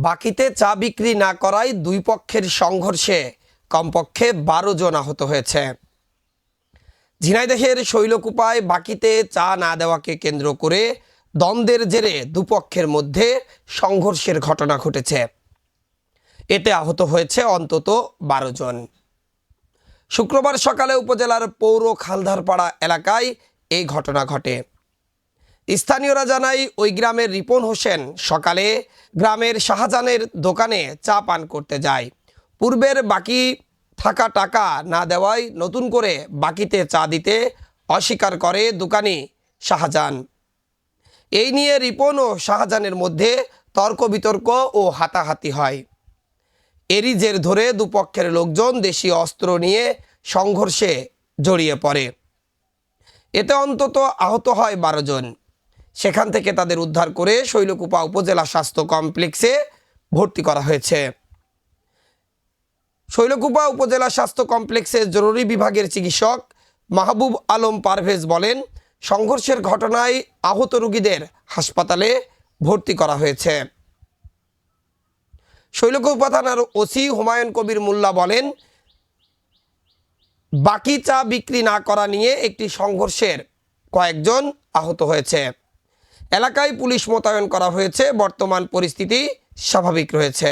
বাকিতে চা বিক্রি না করায় দুই পক্ষের সংঘর্ষে কমপক্ষে 12 জন আহত হয়েছে। ঝিনাইদহের শৈলকুপায় বাকিতে চা না দেওয়াকে কেন্দ্র করে দ্বন্দ্বের জেরে দুপক্ষের মধ্যে সংঘর্ষের ঘটনা ঘটেছে। এতে আহত হয়েছে অন্তত 12 জন। শুক্রবার সকালে উপজেলার পৌর খালধারপাড়া এলাকায় এই ঘটনা ঘটে। স্থানীয়রা জানায় ওই গ্রামের রিপন হোসেন সকালে গ্রামের শাহজাহানের দোকানে চা পান করতে যায়। পূর্বের বাকি থাকা টাকা না দেওয়ায় নতুন করে বাকিতে চা দিতে অস্বীকার করে দোকানি শাহজাহান। এই নিয়ে রিপন ও শাহজাহানের মধ্যে তর্ক বিতর্ক ও হাতাহাতি হয়। এরই জের ধরে দুপক্ষের লোকজন দেশীয় অস্ত্র নিয়ে সংঘর্ষে জড়িয়ে পড়ে। এতে অন্তত আহত হয় 12 জন। সেখান থেকে তাদের উদ্ধার করে শৈলকুপা উপজেলা স্বাস্থ্য কমপ্লেক্সে ভর্তি করা হয়েছে। শৈলকুপা উপজেলা স্বাস্থ্য কমপ্লেক্সের জরুরি বিভাগের চিকিৎসক মাহবুব আলম পারভেজ বলেন, সংঘর্ষের ঘটনায় আহত রোগীদের হাসপাতালে ভর্তি করা হয়েছে। শৈলকুপা থানার ওসি হুমায়ুন কবির মোল্লা বলেন, বাকি চা বিক্রি না করা নিয়ে একটি সংঘর্ষের কয়েকজন আহত হয়েছে। এলাকায় পুলিশ মোতায়েন করা হয়েছে। বর্তমান পরিস্থিতি স্বাভাবিক রয়েছে।